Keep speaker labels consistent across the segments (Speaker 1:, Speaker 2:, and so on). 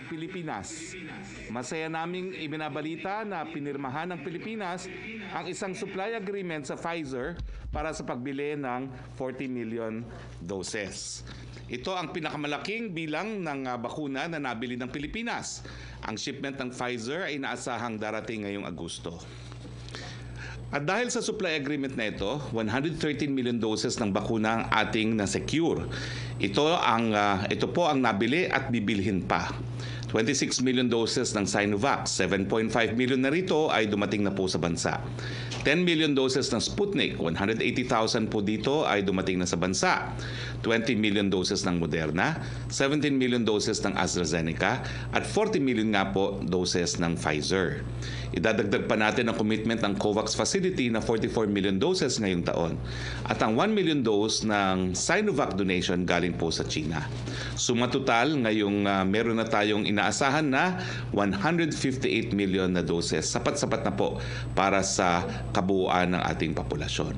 Speaker 1: Pilipinas. Masaya naming ibinabalita na pinirmahan ng Pilipinas ang isang supply agreement sa Pfizer para sa pagbili ng 40 million doses. Ito ang pinakamalaking bilang ng bakuna na nabili ng Pilipinas. Ang shipment ng Pfizer ay inaasahang darating ngayong Agosto. At dahil sa supply agreement na ito, 113 million doses ng bakuna ang ating na-secure. Ito po ang nabili at bibilhin pa. 26 million doses ng Sinovac, 7.5 million na rito ay dumating na po sa bansa. 10 million doses ng Sputnik, 180,000 po dito ay dumating na sa bansa. 20 million doses ng Moderna, 17 million doses ng AstraZeneca, at 40 million nga po doses ng Pfizer. Idadagdag pa natin ang commitment ng COVAX facility na 44 million doses ngayong taon. At ang 1 million dose ng Sinovac donation galing po sa China. Suma total, ngayong meron na tayong inaasahan na 158 million na doses. Sapat-sapat na po para sa kabuuan ng ating populasyon.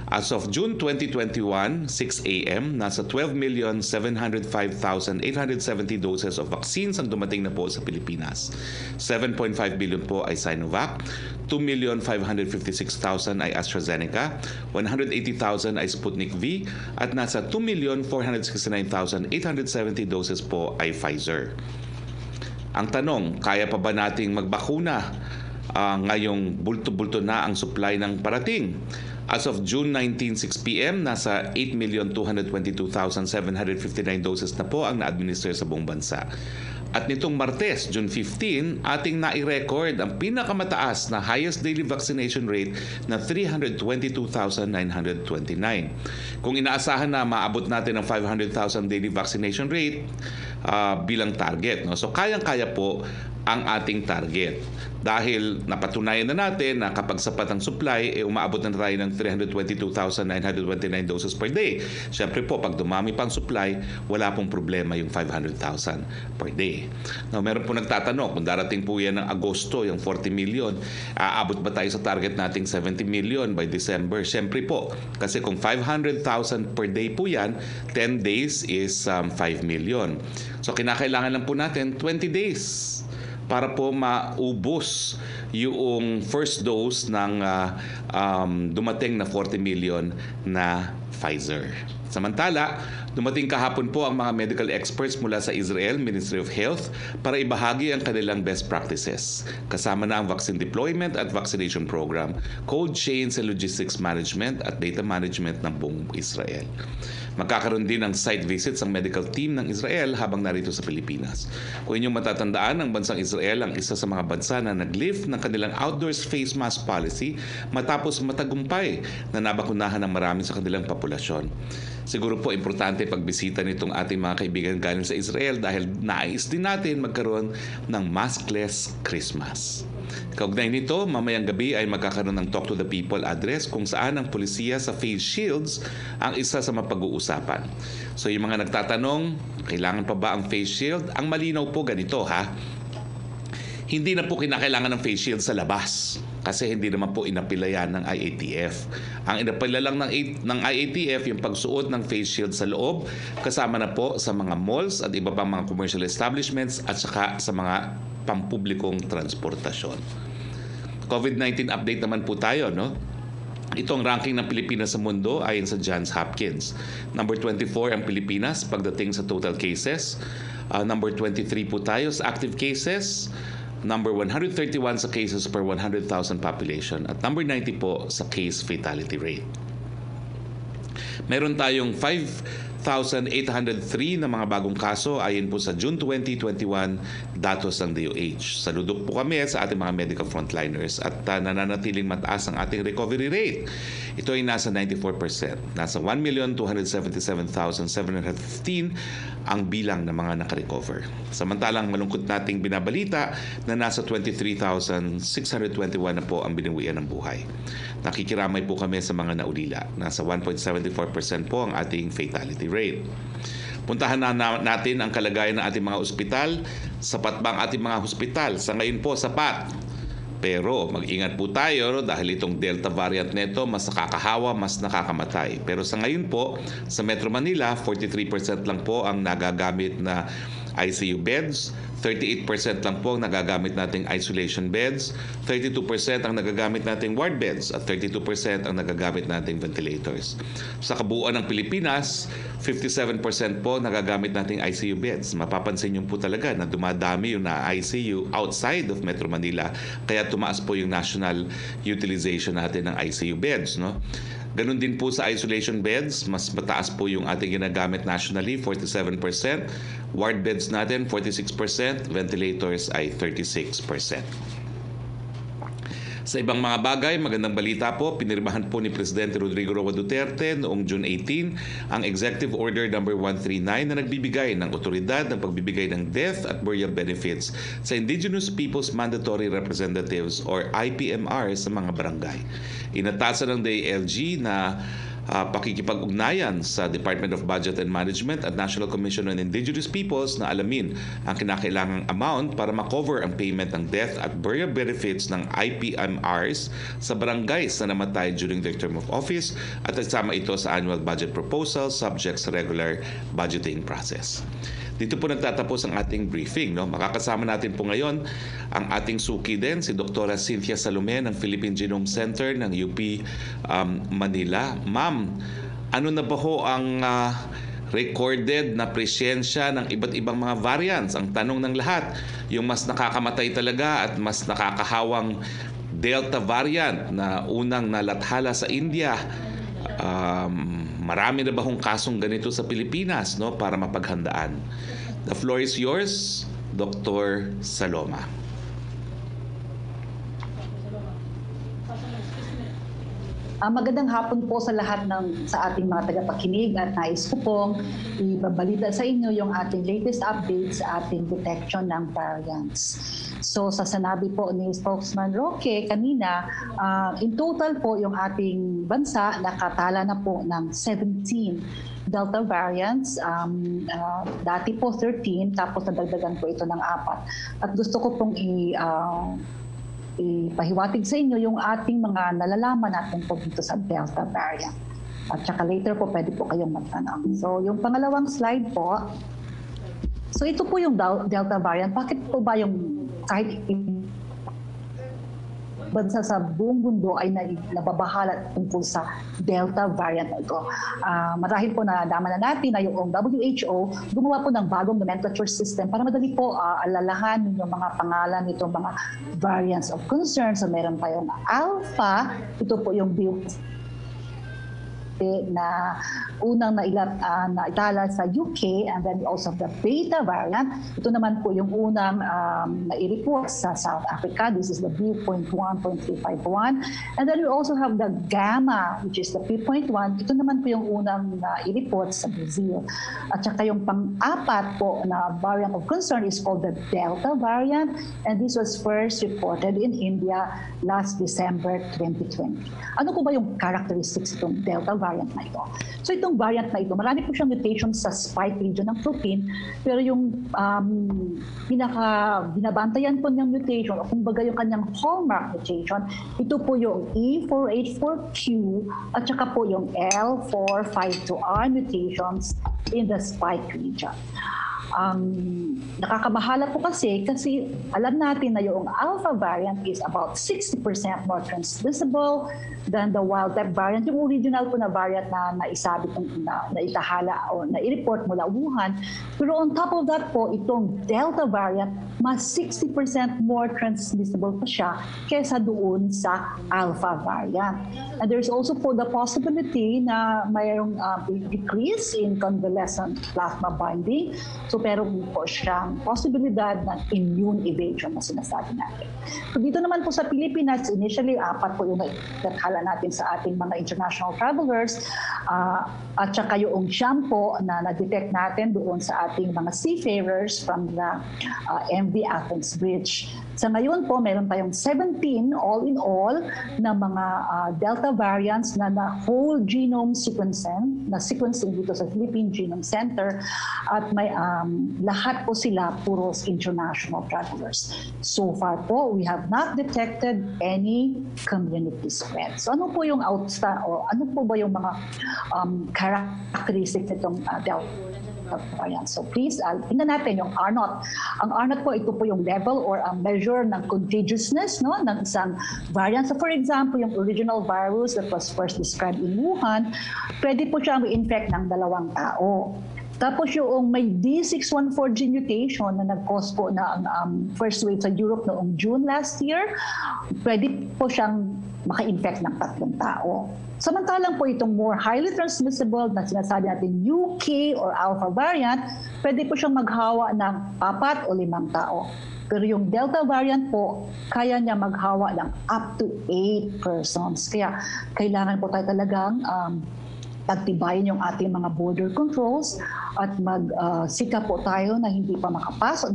Speaker 1: As of June 2021, 6 a.m., nasa 12,705,870 doses of vaccines ang dumating na po sa Pilipinas. 7.5 billion po ay Sinovac, 2,556,000 ay AstraZeneca, 180,000 ay Sputnik V, at nasa 2,469,870 doses po ay Pfizer. Ang tanong, kaya pa ba nating magbakuna ngayong bulto-bulto na ang supply ng parating? As of June 19, 6 p.m., nasa 8,222,759 doses na po ang na-administer sa buong bansa. At nitong Martes, June 15, ating nai-record ang pinakamataas na highest daily vaccination rate na 322,929. Kung inaasahan na maabot natin ang 500,000 daily vaccination rate bilang target. No? So kayang-kaya po ang ating target. Dahil napatunayan na natin na kapag sapat ang supply, umaabot na tayo ng 322,929 doses per day. Siyempre po, pag dumami pang supply, wala pong problema yung 500,000 per day. Now, meron po nagtatanong, kung darating po yan ng Agosto, yung 40 million, aabot ba tayo sa target nating 70 million by December? Siyempre po, kasi kung 500,000 per day po yan, 10 days is 5 million. So, kinakailangan lang po natin 20 days para po maubos yung first dose ng dumating na 40 million na Pfizer. Samantala, dumating kahapon po ang mga medical experts mula sa Israel Ministry of Health para ibahagi ang kanilang best practices. Kasama na ang vaccine deployment at vaccination program, cold chains and logistics management at data management ng buong Israel. Magkakaroon din ng site visits ang medical team ng Israel habang narito sa Pilipinas. Kung inyong matatandaan, ang bansang Israel ang isa sa mga bansa na nag-lift ng kanilang outdoors face mask policy matapos matagumpay na nabakunahan ng marami sa kanilang populasyon. Siguro po importante pagbisita nitong ating mga kaibigan galing sa Israel dahil nais din natin magkaroon ng maskless Christmas. Kaugnay nito, mamayang gabi ay magkakaroon ng Talk to the People address kung saan ang polisiya sa face shields ang isa sa mapag-uusapan. So yung mga nagtatanong, kailangan pa ba ang face shield? Ang malinaw po ganito ha. Hindi na po kinakailangan ng face shield sa labas kasi hindi naman po inapila yan ng IATF. Ang inapila lang ng IATF yung pagsuot ng face shield sa loob kasama na po sa mga malls at iba pang mga commercial establishments at saka sa mga pampublikong transportasyon. COVID-19 update naman po tayo, no? Ito ang ranking ng Pilipinas sa mundo ayon sa Johns Hopkins. Number 24 ang Pilipinas pagdating sa total cases. Number 23 po tayo sa active cases. Number 131 sa cases per 100,000 population. At number 90 po sa case fatality rate. Meron tayong 5,803 na mga bagong kaso ayon po sa June 2021 datos ng DOH. Saludok po kami sa ating mga medical frontliners at nananatiling mataas ang ating recovery rate. Ito ay nasa 94%. Nasa 1,277,715 ang bilang ng mga nakarecover. Samantalang malungkot nating binabalita na nasa 23,621 na po ang binawian ng buhay. Nakikiramay po kami sa mga naulila. Nasa 1.74% po ang ating fatality rate. Puntahan na natin ang kalagayan ng ating mga ospital. Sapat ba ang ating mga ospital? Sa ngayon po, sapat. Pero mag-ingat po tayo dahil itong Delta variant nito mas nakakahawa, mas nakakamatay. Pero sa ngayon po, sa Metro Manila, 43% lang po ang nagagamit na ICU beds, 38% lang po ang nagagamit nating isolation beds, 32% ang nagagamit nating ward beds, at 32% ang nagagamit nating ventilators. Sa kabuuan ng Pilipinas, 57% po nagagamit nating ICU beds. Mapapansin niyo po talaga na dumadami yung na-ICU outside of Metro Manila, kaya tumaas po yung national utilization natin ng ICU beds, no? Ganun din po sa isolation beds, mas mataas po yung ating ginagamit nationally, 47%. Ward beds natin, 46%. Ventilators ay 36%. Sa ibang mga bagay, magandang balita po, pinirmahan po ni Presidente Rodrigo Roque Duterte noong June 18 ang Executive Order No. 139 na nagbibigay ng otoridad ng pagbibigay ng death at burial benefits sa Indigenous Peoples Mandatory Representatives or IPMR sa mga barangay. Inatasan ng DILG na pakikipag-ugnayan sa Department of Budget and Management at National Commission on Indigenous Peoples na alamin ang kinakailangang amount para makover ang payment ng death at burial benefits ng IPMRs sa barangays na namatay during their term of office at isama ito sa annual budget proposal subject sa regular budgeting process. Dito po nagtatapos ang ating briefing. No? Makakasama natin po ngayon ang ating suki din, si Dr. Cynthia Salome ng Philippine Genome Center ng UP Manila. Ma'am, ano na ba ho ang recorded na presensya ng iba't ibang mga variants? Ang tanong ng lahat, yung mas nakakamatay talaga at mas nakakahawang Delta variant na unang nalathala sa India. Marami na ba hong kasong ganito sa Pilipinas, no, para mapaghandaan? The floor is yours, Dr. Saloma.
Speaker 2: Magandang hapon po sa lahat sa ating mga tagapakinig at nais ko pong ibabalita sa inyo yung ating latest updates sa ating detection ng variants. So sa sinabi po ni Spokesman Roque kanina, in total po yung ating bansa nakatala na po ng 17 Delta variants. Dati po 13, tapos nadagdagan po ito ng 4. At gusto ko pong ipahiwatig sa inyo yung ating mga nalalaman natin po dito sa Delta variant. At saka later po pwede po kayong magtanong. So yung pangalawang slide po. So ito po yung Delta variant. Bakit po ba yung kahit bansa sa buong mundo ay nababahala tungkol sa Delta variant na ito. Marahil po nadama na natin na yung WHO gumawa po ng bagong nomenclature system para madali po alalahan yung mga pangalan nitong mga variants of concern. So meron tayong Alpha, ito po yung na unang naitala sa UK, and then also the Beta variant. Ito naman po yung unang nai-report sa South Africa. This is the B.1.351. And then we also have the Gamma, which is the P.1. Ito naman po yung unang nai-report sa Brazil. At saka yung pang-apat po na variant of concern is called the Delta variant, and this was first reported in India last December 2020. Ano po ba yung characteristics itong Delta variant na ito? So itong variant na ito, marami po siyang mutation sa spike region ng protein, pero yung binabantayan po niyang mutation, o kumbaga yung kanyang hallmark mutation, ito po yung E484Q at saka po yung L452R mutations in the spike region. Nakakabahala po kasi alam natin na yung Alpha variant is about 60% more transmissible than the wild type variant, yung original po na variant na naisabit na itahala o na-report mula Wuhan. Pero on top of that po, itong Delta variant, mas 60% more transmissible pa siya kesa doon sa Alpha variant. And there's also po the possibility na mayroong decrease in convalescent plasma binding. So meron po siyang posibilidad ng immune evasion na sinasabi natin. So dito naman po sa Pilipinas, initially 4 po yung nathala natin sa ating mga international travelers at saka yung shampoo na na-detect natin doon sa ating mga seafarers from the MV Athens Bridge. Sa ngayon po, meron tayong 17 all in all na mga Delta variants na whole genome sequencing dito sa Philippine Genome Center, at may lahat po sila puros international travelers. So far po, we have not detected any community spread. So ano po yung ano po ba yung mga characteristics nitong Delta? Delta variant. So please, tingnan natin yung R0. Ang R0 po, ito po yung level or a measure ng contagiousness, no, ng isang variant. So for example, yung original virus that was first described in Wuhan, pwede po siyang i-infect ng 2 tao. Tapos yung may D614 gene mutation na nag-cause po na first wave sa Europe noong June last year, pwede po siyang maka-infect ng 3 tao. Samantalang po itong more highly transmissible na sinasabi natin UK or Alpha variant, pwede po siyang maghawa ng 4 o 5 tao. Pero yung Delta variant po, kaya niya maghawa ng up to 8 persons. Kaya kailangan po tayo talagang pagtibayin yung ating mga border controls at magsika po tayo na hindi makapasok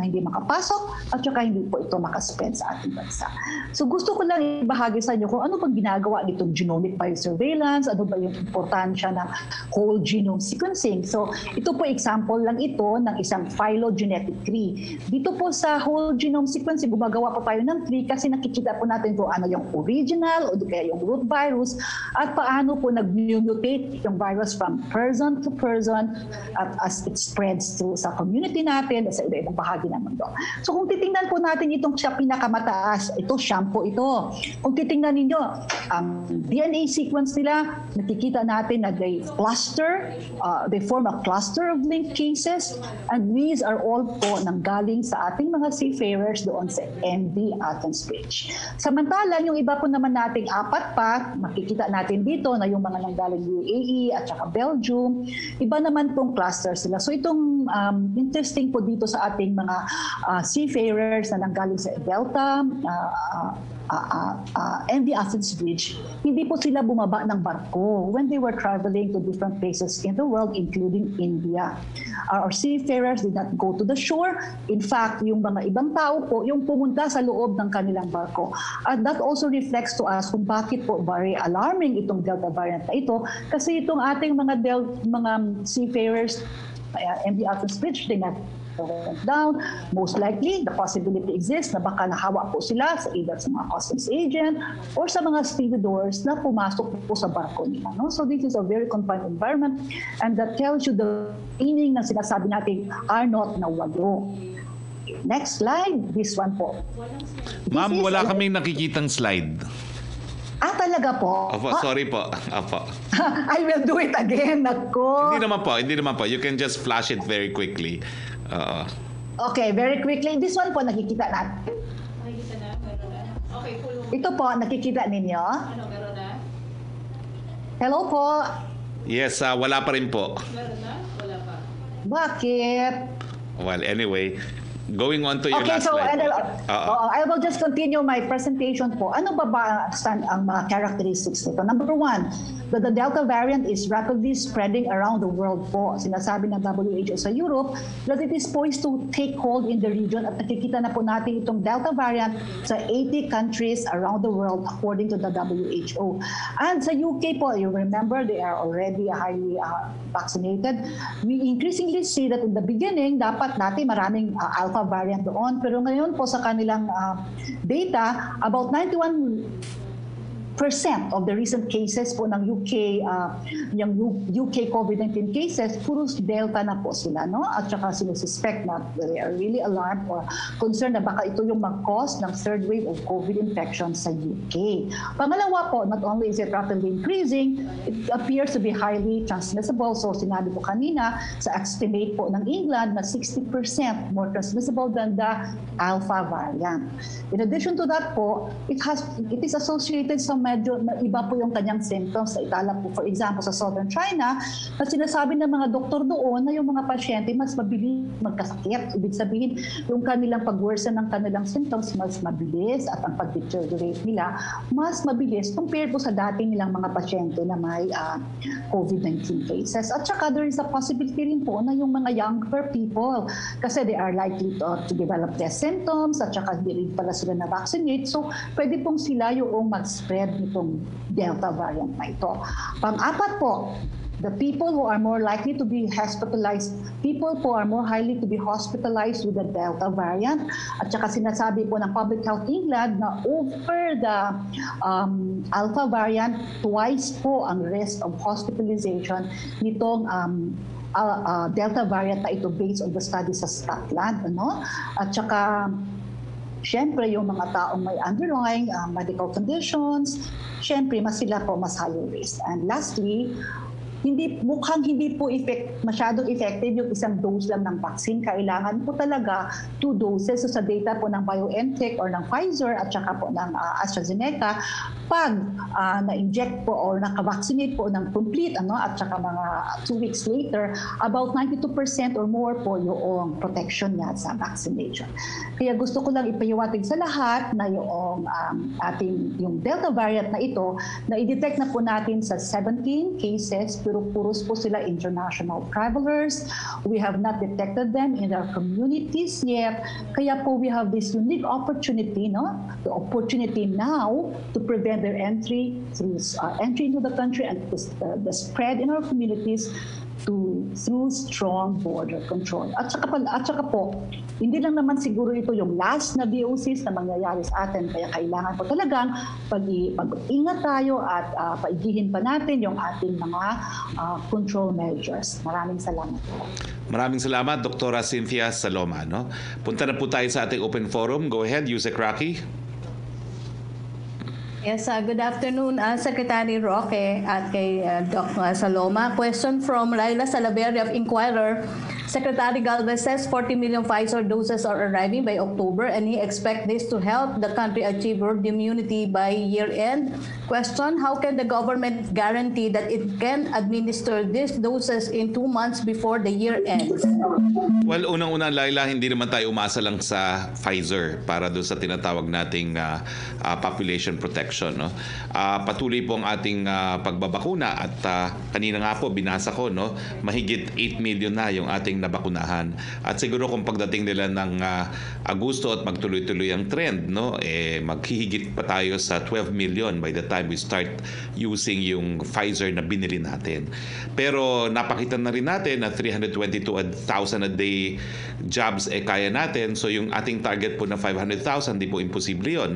Speaker 2: at saka hindi po ito makaspread sa ating bansa. So gusto ko lang ibahagi sa inyo kung ano pang ginagawa nitong genomic biosurveillance, ano ba yung importansya ng whole genome sequencing. So ito po example lang ito ng isang phylogenetic tree. Dito po sa whole genome sequencing, gumagawa po tayo ng tree kasi nakikita po natin kung ano yung original o kaya yung root virus at paano po nag-mutate yung virus from person to person at as it spreads to sa community natin at sa iba-ibang bahagi ng mundo. So kung titingnan po natin itong siya pinakamataas, ito shampoo ito. Kung titingnan ninyo, ang DNA sequence nila, nakikita natin na they form a cluster of linked cases and these are all po nanggaling sa ating mga seafarers doon sa MV Athens Bridge. Samantala, yung iba po naman nating 4 pa, makikita natin dito na yung mga nanggaling UAE at saka Belgium, iba naman pong cluster sila. So itong interesting po dito sa ating mga seafarers na nanggaling sa Delta, MV Athens Bridge, hindi po sila bumaba ng barko when they were traveling to different places in the world, including India. Our seafarers did not go to the shore. In fact, yung mga ibang tao po, yung pumunta sa loob ng kanilang barko. And that also reflects to us kung bakit po very alarming itong Delta variant na ito. Kasi itong ating mga seafarers, MV Athens Bridge, they not went down. Most likely, the possibility exists na baka nahawa po sila sa either sa mga customs agent or sa mga stevedores na pumasok po sa barko nila. No? So this is a very confined environment and that tells you the meaning na sinasabi natin are not na walo. Next slide, this one po.
Speaker 1: Ma'am, wala kaming nakikitang slide.
Speaker 2: Talaga po?
Speaker 1: Opo, sorry po. Opo.
Speaker 2: I will do it again. Nako.
Speaker 1: Hindi naman po. You can just flash it very quickly.
Speaker 2: Okay, very quickly. This one po nakikita natin.
Speaker 3: Nakikita na? Meron na? Okay, full.
Speaker 2: Ito po, nakikita ninyo?
Speaker 3: Ano, meron na?
Speaker 2: Hello po.
Speaker 1: Yes, wala pa rin po.
Speaker 3: Meron na? Wala pa.
Speaker 2: Bakit?
Speaker 1: Well, anyway, going on to your last slide.
Speaker 2: I will just continue my presentation po. Ano ba ang mga characteristics nito? Number 1, that the Delta variant is rapidly spreading around the world po. Sinasabi ng WHO sa Europe that it is poised to take hold in the region at nakikita na po natin itong Delta variant sa 80 countries around the world according to the WHO. And sa UK po, you remember they are already highly vaccinated. We increasingly see that in the beginning, dapat natin maraming Alpha variant doon. Pero ngayon po sa kanilang data, about 91% of the recent cases po ng yung UK COVID-19 cases, puros Delta na po sila, no? At saka sinususpect na they are really alarmed or concerned na baka ito yung mag-cause ng third wave of COVID infection sa UK. Pangalawa po, not only is it rapidly increasing, it appears to be highly transmissible. So sinabi ko kanina, sa estimate po ng England na 60% more transmissible than the Alpha variant. In addition to that po, it is associated sa medyo iba po yung kanyang symptoms na itala po. For example, sa Southern China, na sinasabi ng mga doktor doon na yung mga pasyente mas mabilis magkasakit. Ibig sabihin, yung kanilang pag-worsen ng kanilang symptoms mas mabilis at ang pag-deteriorate nila mas mabilis compared po sa dati nilang mga pasyente na may COVID-19 cases. At saka there is a possibility rin po na yung mga younger people kasi they are likely to develop their symptoms at saka hindi rin pala sila na-vaccinate. So, pwede pong sila yung mag-spread nitong Delta variant na ito. Pang-apat po, the people who are more likely to be hospitalized, people who are more highly to be hospitalized with the Delta variant. At saka sinasabi po ng Public Health England na over the Alpha variant, twice po ang risk of hospitalization nitong Delta variant na ito based on the study sa Scotland. At saka, siyempre, yung mga taong may underlying medical conditions, siyempre, sila po mas higher risk. And lastly, mukhang hindi po masyadong effective yung isang dose lang ng vaccine. Kailangan po talaga 2 doses. So sa data po ng BioNTech or ng Pfizer at saka po ng AstraZeneca, pag na-inject po or naka-vaccinate po ng complete at saka mga 2 weeks later, about 92% or more po yung protection niya sa vaccination. Kaya gusto ko lang ipahiwatig sa lahat na yung yung Delta variant na ito, na i-detect na po natin sa 17 cases, pero puros po sila international travelers. We have not detected them in our communities yet. Kaya po we have this unique opportunity, the opportunity now to prevent their entry into the country and the spread in our communities through strong border control. At saka po, hindi lang naman siguro ito yung last na VOCs na mangyayari sa atin. Kaya kailangan po talagang pag-ingat tayo at paigihin pa natin yung ating mga control measures. Maraming salamat po.
Speaker 1: Maraming salamat, Dr. Cynthia Saloma. Punta na po tayo sa ating open forum. Go ahead, Yusek Roque.
Speaker 4: Yes, good afternoon, Secretary Roque at kay Doc Saloma. Question from Laila Salaverry of Inquirer. Secretary Galvez says 40 million Pfizer doses are arriving by October and he expects this to help the country achieve herd immunity by year-end. Question, how can the government guarantee that it can administer these doses in 2 months before the year ends?
Speaker 1: Well, unang-una, Laila, hindi naman tayo umasa lang sa Pfizer para doon sa tinatawag nating population protection. Patuloy po ang ating pagbabakuna at kanina nga po binasa ko, mahigit 8 million na yung ating nabakunahan. At siguro kung pagdating nila ng Agosto at magtuloy-tuloy ang trend, maghihigit pa tayo sa 12 million by the time we start using yung Pfizer na binili natin. Pero napakita na rin natin na 322,000 a day jobs kaya natin. So yung ating target po na 500,000, di po imposible yun.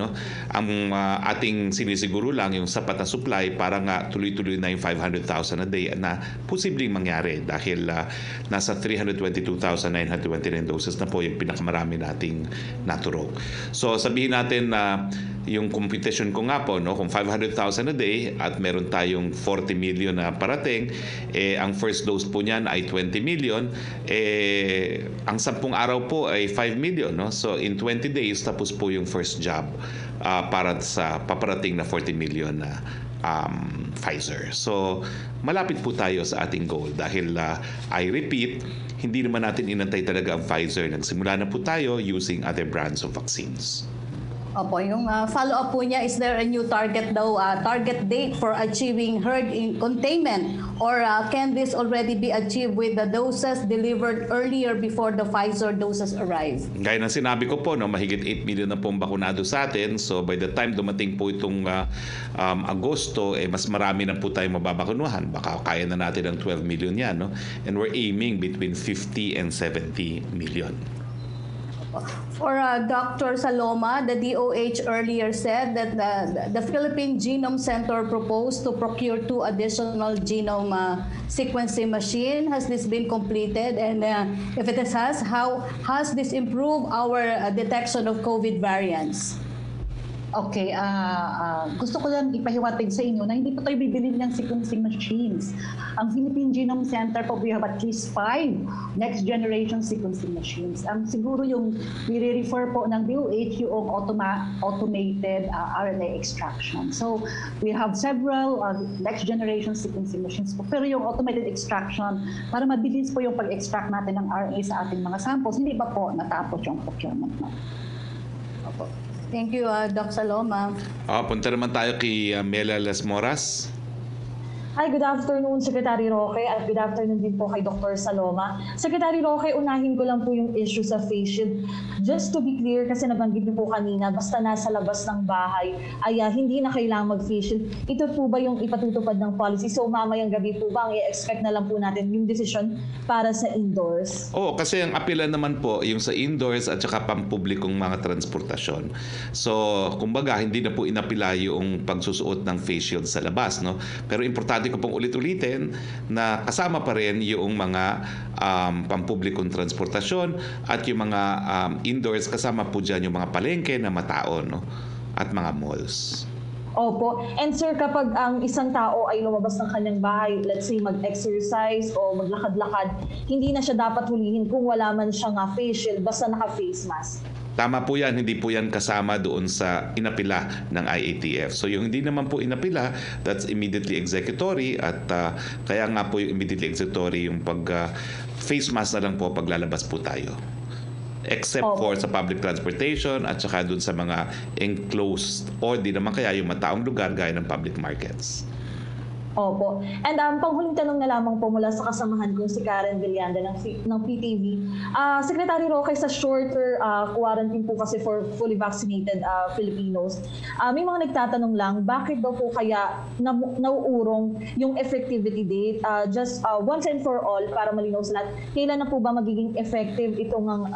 Speaker 1: Ang ating sinisiguro lang yung sapat na supply para nga tuloy-tuloy na yung 500,000 a day na posibleng mangyari dahil nasa 322,929 doses na po yung pinakamarami nating naturog. So sabihin natin na yung computation ko nga po, kung 500,000 a day at meron tayong 40 million na parating, ang first dose po niyan ay 20 million, ang 10 araw po ay 5 million. So in 20 days, tapos po yung first job para sa paparating na 40 million na Pfizer. So malapit po tayo sa ating goal dahil I repeat, hindi naman natin inantay talaga ang Pfizer. Nagsimula na po tayo using other brands of vaccines.
Speaker 4: Opo, yung follow-up po niya, is there a new target daw, target date for achieving herd containment? Or can this already be achieved with the doses delivered earlier before the Pfizer doses arrive?
Speaker 1: Gaya ng sinabi ko po, mahigit 8 million na pong bakunado sa atin. So by the time dumating po itong Agosto, mas marami na po tayong mababakunuhan. Baka kaya na natin ang 12 million yan. And we're aiming between 50 and 70 million.
Speaker 4: For Dr. Saloma, the DOH earlier said that the Philippine Genome Center proposed to procure 2 additional genome sequencing machine. Has this been completed? And if it has, how has this improved our detection of COVID variants?
Speaker 2: Okay, gusto ko lang ipahiwatig sa inyo na hindi pa tayo bibili ng sequencing machines. Ang Philippine Genome Center po, we have at least 5 next generation sequencing machines. Siguro yung i-refer po ng DOH yung automated RNA extraction. So we have several next generation sequencing machines po. Pero yung automated extraction, para mabilis po yung pag-extract natin ng RNA sa ating mga samples, hindi pa po natapos yung procurement na.
Speaker 4: Opo. Thank you, Doc Saloma.
Speaker 1: Punta naman tayo kay Mela Las Moras.
Speaker 5: Hi, good afternoon, Secretary Roque, at good afternoon din po kay Dr. Saloma. Secretary Roque, unahin ko lang po yung issue sa face shield. Just to be clear, kasi nabanggit niyo po kanina, basta nasa labas ng bahay, ay hindi na kailangang mag-face shield. Ito po ba yung ipatutupad ng policy? So mamayang gabi po ba, ang i-expect na lang po natin yung decision para sa indoors?
Speaker 1: Oo, kasi ang apilan naman po yung sa indoors at saka pampublikong mga transportasyon. So, kumbaga, hindi na po inapila yung pagsusuot ng face shield sa labas. Pero importante parati ko pong ulit-ulitin na kasama pa rin yung mga pampublikong transportasyon at yung mga indoors, kasama po dyan yung mga palengke na matao, no? At mga malls.
Speaker 5: Opo. And sir, kapag ang isang tao ay lumabas ng kanyang bahay, let's say mag-exercise o maglakad-lakad, hindi na siya dapat hulihin kung wala man siyang face shield, basta naka-face mask.
Speaker 1: Tama po yan, hindi po yan kasama doon sa inapila ng IATF. So yung hindi naman po inapila, that's immediately executory at kaya nga po yung immediately executory yung face mask na lang po paglalabas po tayo. Except for sa public transportation at saka doon sa mga enclosed o di naman kaya yung mataong lugar gaya ng public markets.
Speaker 5: Opo. And panghuling tanong na lamang po mula sa kasamahan kong si Karen Villanda ng PTV. Secretary Roque, sa shorter quarantine po kasi for fully vaccinated Filipinos, may mga nagtatanong lang, bakit daw po kaya nauurong yung effectivity date? Just once and for all, para malinaw sa lahat, kailan na po ba magiging effective itong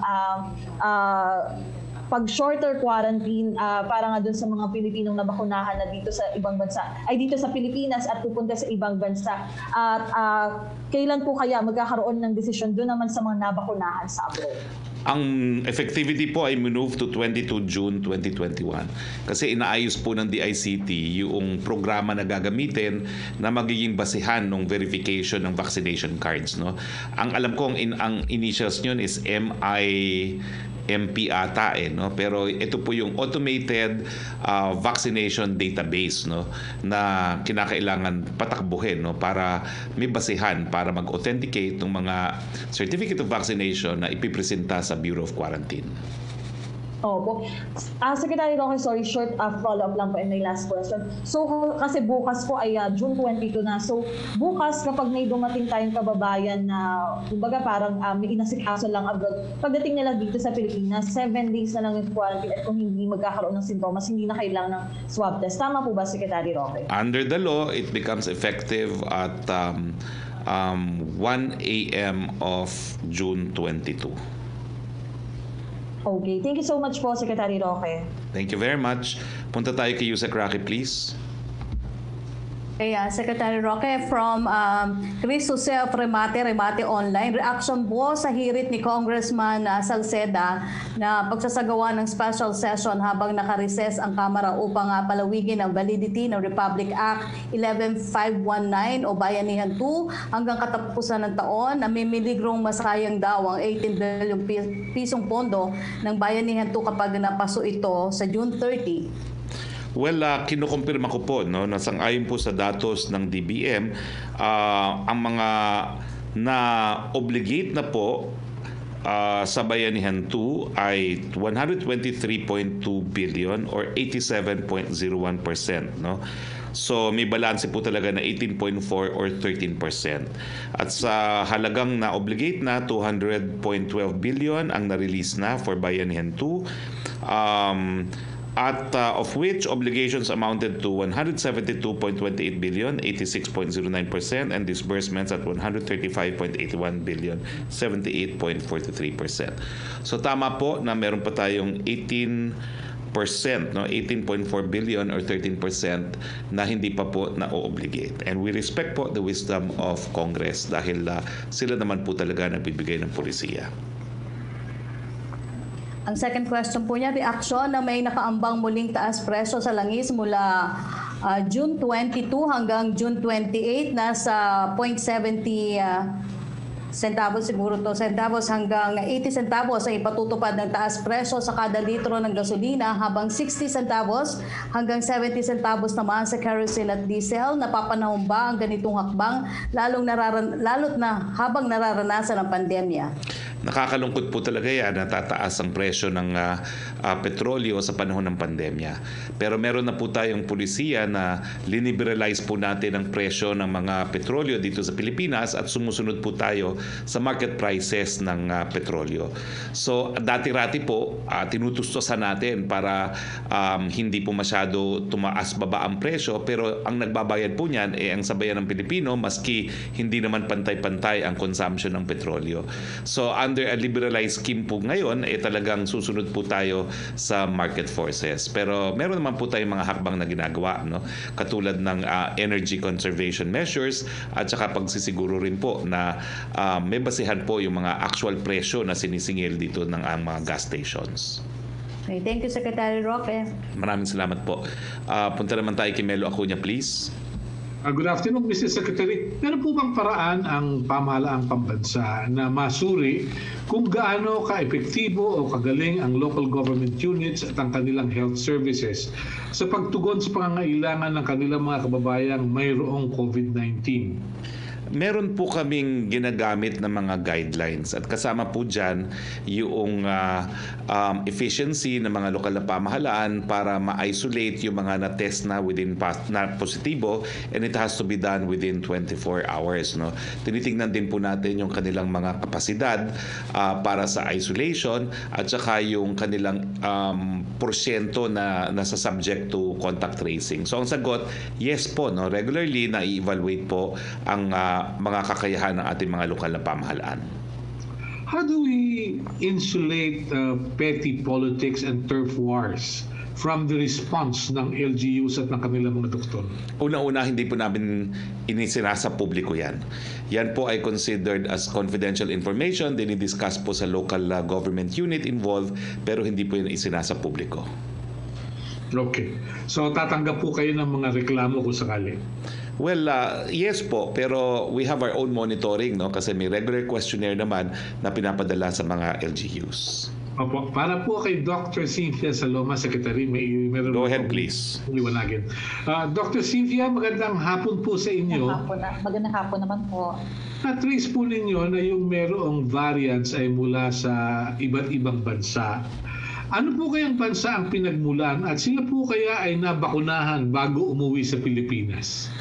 Speaker 5: pag shorter quarantine para nga dun sa mga Pilipinong nabakunahan na dito sa ibang bansa, ay dito sa Pilipinas at pupunta sa ibang bansa. At kailan po kaya magkakaroon ng desisyon doon naman sa mga nabakunahan sa abroad?
Speaker 1: Ang effectivity po ay move to 22 June 2021 kasi inaayos po ng DICT yung programa na gagamitin na magiging basihan ng verification ng vaccination cards, no. Ang alam ko ang initials niyon is MP ata no, pero ito po yung automated vaccination database, no, na kinakailangan patakbuhin, no, para may basihan para mag-authenticate ng mga certificate of vaccination na ipipresenta sa Bureau of Quarantine.
Speaker 5: Opo. Secretary Roque, sorry, short follow-up lang po and my last question. So, kasi bukas po ay June 22 na. So, bukas kapag may dumating tayong kababayan na, kumbaga parang may inasikaso lang abroad, pagdating nila dito sa Pilipinas, 7 days na lang yung quarantine at kung hindi magkakaroon ng sintomas, hindi na kailangan ng swab test. Tama po ba, Secretary Roque?
Speaker 1: Under the law, it becomes effective at 1 a.m. of June 22.
Speaker 5: Okay. Thank you so much po, Secretary Roque.
Speaker 1: Thank you very much. Punta tayo kay Yusek Roque, please.
Speaker 4: Okay, Secretary Roque, from Chris Jose of Remate Online, reaction po sa hirit ni Congressman Salceda na pagsasagawa ng special session habang nakareses ang Kamara upang palawigin ang validity ng Republic Act 11519 o Bayanihan 2 hanggang katapusan ng taon na may miligrong masayang daw ang 18 billion pisong pondo ng Bayanihan 2 kapag napaso ito sa June 30.
Speaker 1: Well, kinukumpirma ko po, no, na sang-ayon po sa datos ng DBM, ang mga na-obligate na po sa Bayanihan 2 ay 123.2 billion or 87.01%, no. So may balanse po talaga na 18.4 or 13%. At sa halagang na-obligate na 200.12 billion ang na-release na for Bayanihan 2. Of which obligations amounted to 172.28 billion, 86.09%, and disbursements at 135.81 billion, 78.43%. So tama po na meron pa tayong 18%, no, 18.4 billion or 13% na hindi pa po na-obligate. And we respect po the wisdom of Congress dahil sila naman po talaga nagbibigay ng polisiya.
Speaker 4: Ang second question po niya, reaksyon na may nakaambang muling taas presyo sa langis mula June 22 hanggang June 28, nasa 0.70 centavos siguro to, centavos hanggang 80 centavos ay ipatutupad ng taas presyo sa kada litro ng gasolina, habang 60 centavos hanggang 70 centavos naman sa kerosene at diesel. Napapanahon ba ang ganitong hakbang lalo't na habang nararanasan ang pandemya?
Speaker 1: Nakakalungkot po talaga yan na tataas ang presyo ng petrolyo sa panahon ng pandemya. Pero meron na po tayong pulisiya na liniberalize po natin ang presyo ng mga petrolyo dito sa Pilipinas at sumusunod po tayo sa market prices ng petrolyo. So dati-rati po tinutustusan natin para hindi po masyado tumaas-baba ang presyo, pero ang nagbabayad po niyan ang sabayan ng Pilipino maski hindi naman pantay-pantay ang consumption ng petrolyo. So under a liberalized scheme po ngayon, talagang susunod po tayo sa market forces. Pero meron naman po tayong mga hakbang na ginagawa, no? Katulad ng energy conservation measures at saka pagsisiguro rin po na may basihan po yung mga actual presyo na sinisingil dito ng mga gas stations.
Speaker 4: Okay, thank you, Secretary Roque.
Speaker 1: Maraming salamat po. Punta naman tayo kay Melo Acuña, please.
Speaker 6: Good afternoon, Mr. Secretary. Meron po bang paraan ang pamahalaang pambansa na masuri kung gaano ka-epektibo o kagaling ang local government units at ang kanilang health services sa pagtugon sa pangangailangan ng kanilang mga kababayang mayroong COVID-19?
Speaker 1: Meron po kaming ginagamit na mga guidelines at kasama po dyan yung efficiency ng mga lokal na pamahalaan para ma-isolate yung mga na-test na na positibo, and it has to be done within 24 hours. No? Tinitingnan din po natin yung kanilang mga kapasidad para sa isolation at saka yung kanilang porsyento na nasa subject to contact tracing. So ang sagot, yes po. No? Regularly na-evaluate po ang mga kakayahan ng ating mga lokal na pamahalaan.
Speaker 6: How do we insulate petty politics and turf wars from the response ng LGUs at ng kanilang mga doktor?
Speaker 1: Una-una, hindi po namin inisinasa publiko yan. Yan po ay considered as confidential information, dinidiscuss po sa local government unit involved, pero hindi po yan isinasa publiko.
Speaker 6: Okay. So tatanggap po kayo ng mga reklamo kung sakali?
Speaker 1: Well, yes po, pero we have our own monitoring, no? Kasi may regular questionnaire naman na pinapadala sa mga LGUs.
Speaker 6: Opo. Para po kay Dr. Cynthia Saloma, Secretary, meron
Speaker 1: Go ahead, please.
Speaker 6: Liwanagin. Dr. Cynthia, magandang hapon po sa inyo.
Speaker 2: Magandang hapon naman po.
Speaker 6: Na-trace po ninyo na yung merong variants ay mula sa iba't ibang bansa. Ano po kayang bansa ang pinagmulan at sila po kaya ay nabakunahan bago umuwi sa Pilipinas?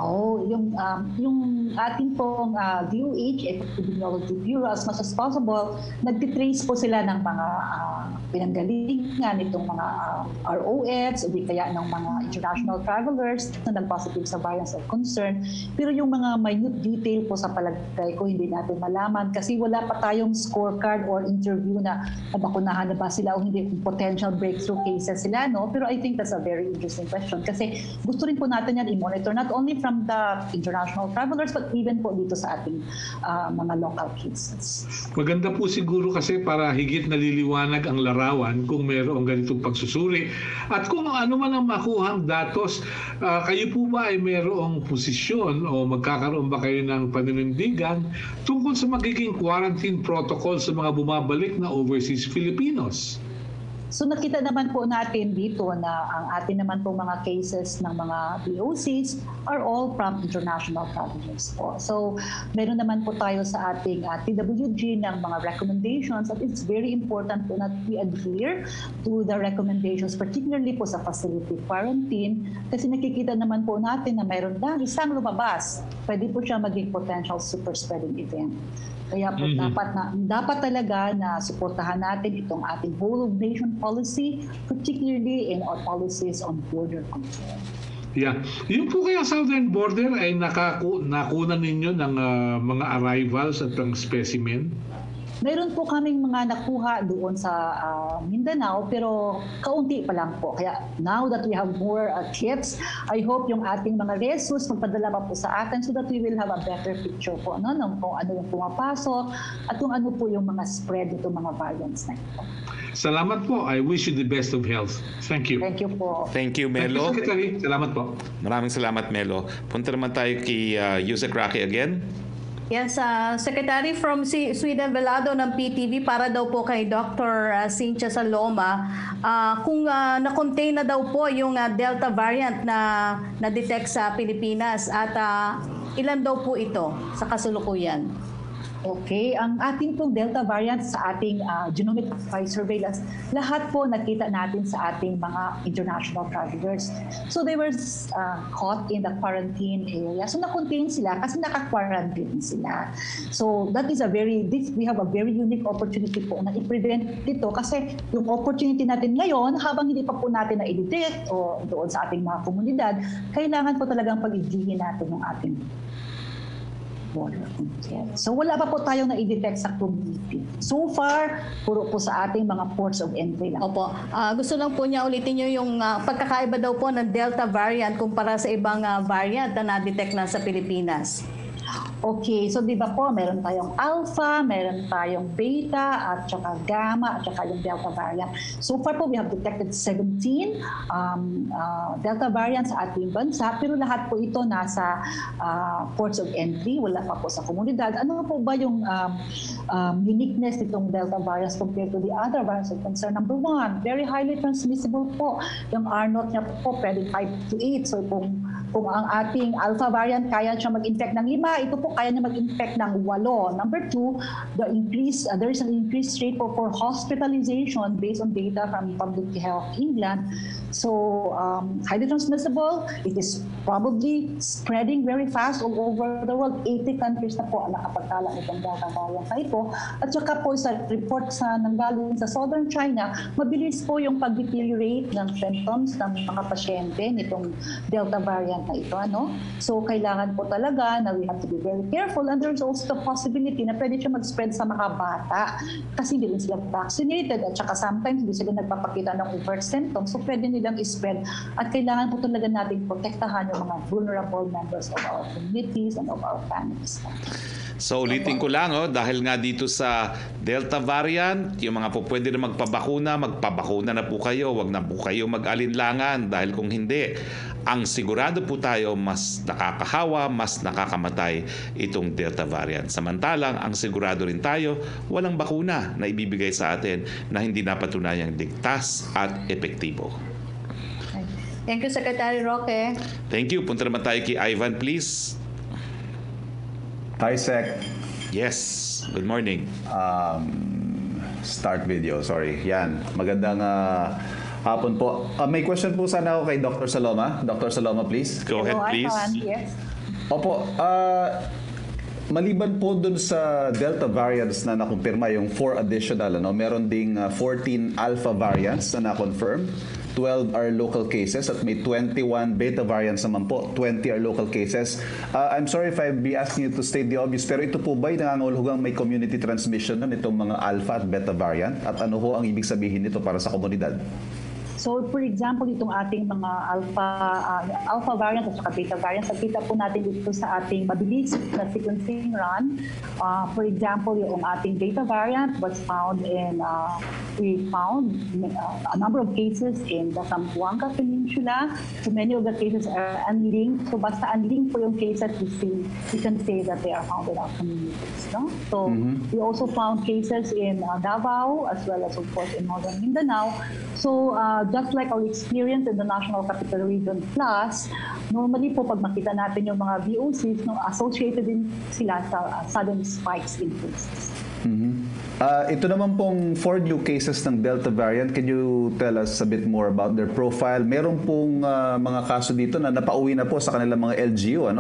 Speaker 2: Yung ating pong DOH, Epidemiology Bureau, as much as possible, nag-trace po sila ng mga pinanggalingan itong mga ROFs o di kaya ng mga international travelers na nag-positive sa variants of concern. Pero yung mga minute detail po sa palagay ko hindi natin malaman kasi wala pa tayong scorecard or interview na nabakunahan na ba sila o hindi, kung potential breakthrough cases sila. No? Pero I think that's a very interesting question kasi gusto rin po natin yan i-monitor not only from the international travelers but even po dito sa ating mga local cases.
Speaker 6: Maganda po siguro kasi para higit naliliwanag ang larawan kung mayroong ganitong pagsusuri. At kung ano man ang makuhang datos, kayo po ba ay mayroong posisyon o magkakaroon ba kayo ng paninindigan tungkol sa magiging quarantine protocol sa mga bumabalik na overseas Filipinos?
Speaker 2: So nakita naman po natin dito na ang atin naman po mga cases ng mga BOCs are all from international travelers po. So meron naman po tayo sa ating TWG ng mga recommendations at it's very important po that we adhere to the recommendations, particularly po sa facility quarantine kasi nakikita naman po natin na meron lang isang lumabas. Pwede po siya maging potential super spreading event. Kaya po dapat talaga na suportahan natin itong ating whole of nation policy, particularly in our policies on border control.
Speaker 6: Yeah. Yung po kaya southern border ay nakunan ninyo ng mga arrivals at ng specimen?
Speaker 2: Meron po kaming mga nakuha doon sa Mindanao pero kaunti pa lang po. Kaya now that we have more kits, I hope yung ating mga resus magpadala pa po sa atin so that we will have a better picture po no, kung ano yung pumapasok at kung ano po yung mga spread nito mga variants na ito.
Speaker 6: Salamat po. I wish you the best of health. Thank you.
Speaker 2: Thank you po.
Speaker 1: Thank you, Melo.
Speaker 6: Thank you, Secretary. Salamat po.
Speaker 1: Maraming salamat, Melo. Punta naman tayo kay Yusek Roque again.
Speaker 4: Yes, Secretary from Sweden Velado ng PTV para daw po kay Dr. Cynthia Saloma kung na-contain na daw po yung Delta variant na na-detect sa Pilipinas at ilan daw po ito sa kasalukuyan?
Speaker 2: Okay, ang ating pong Delta variant sa ating genomic surveillance, lahat po nakita natin sa ating mga international travelers. So they were caught in the quarantine area. So na-contain sila kasi naka-quarantine sila. So that is we have a very unique opportunity po na i-prevent ito kasi yung opportunity natin ngayon habang hindi pa po natin na-detect o doon sa ating mga komunidad, kailangan po talagang pag-igihin natin yung ating border control. So wala pa po tayong na-detect sa community. So far, puro po sa ating mga ports of entry lang.
Speaker 4: Opo. Gusto lang po niya ulitin niyo yung pagkakaiba daw po ng Delta variant kumpara sa ibang variant na na-detect na sa Pilipinas.
Speaker 2: Okay, so di ba po, meron tayong alpha, meron tayong beta, at saka gamma, at saka yung delta variant. So far po, we have detected 17 delta variants sa ating bansa, pero lahat po ito nasa ports of entry, wala pa po sa komunidad. Ano po ba yung uniqueness nitong delta variants compared to the other variants of concern? Number one, very highly transmissible po. Yung R0 niya po, pwede 5 to 8. So kung ang ating alpha variant kaya siya mag-infect ng 5, ito po kaya niya mag-infect ng 8. Number 2, there is an increased rate for hospitalization based on data from Public Health England. So highly transmissible, it is probably spreading very fast all over the world. 80 countries na po ang nakapagtala nitong delta variant na ito. At saka po sa report sa nanggaling sa Southern China, mabilis po yung pag-deteriorate ng symptoms ng mga pasyente nitong delta variant na ito. So kailangan po talaga na we have to be very careful, and there's also the possibility na pwede siya mag-spread sa mga bata kasi hindi rin sila vaccinated, at saka sometimes hindi sila nagpapakita ng overt symptoms, so pwede nilang i-spread, at kailangan po talaga natin protektahan yung mga vulnerable members of our communities and of our families.
Speaker 1: So ulitin ko lang, dahil nga dito sa Delta variant, yung mga po pwede na magpabakuna na po kayo. Huwag na po kayo mag-alinlangan, dahil kung hindi, ang sigurado po tayo mas nakakahawa, mas nakakamatay itong Delta variant. Samantalang, ang sigurado rin tayo, walang bakuna na ibibigay sa atin na hindi napatunayang ligtas at epektibo.
Speaker 4: Thank you, Secretary Roque.
Speaker 1: Thank you. Punta naman tayo kay Ivan, please.
Speaker 7: Hi, Sec.
Speaker 1: Yes. Good morning.
Speaker 7: Start video, sorry. Yan. Magandang hapon po. May question po sana ako kay Dr. Saloma. Dr. Saloma, please.
Speaker 1: Go ahead, please.
Speaker 2: Yes.
Speaker 7: Opo. Maliban po dun sa Delta variants na nakumpirma, yung 4 additional, meron ding 14 Alpha variants na na-confirm. 12 are local cases at may 21 beta variants naman po. 20 are local cases. I'm sorry if I'll be asking you to state the obvious, pero ito po ba'y nangangahulugang may community transmission na nitong mga alpha at beta variant? At ano ho ang ibig sabihin nito para sa komunidad?
Speaker 2: So, for example, itong ating mga alpha variant at saka beta variant, nakita po natin dito sa ating mabilis na sequencing run. For example, yung ating beta variant was found we found a number of cases in the Zamboanga Peninsula. So, many of the cases are unlinked. So, basta unlinked po yung cases, we can say that they are found in our communities. No? So, we also found cases in Davao as well as, of course, in Northern Mindanao. So, just like our experience in the National Capital Region Plus, normally po pag makita natin yung mga VOCs, associated din sila sa sudden spikes in cases.
Speaker 7: Ito naman pong 4 new cases ng Delta variant. Can you tell us a bit more about their profile? Meron pong mga kaso dito na napauwi na po sa kanilang mga LGU,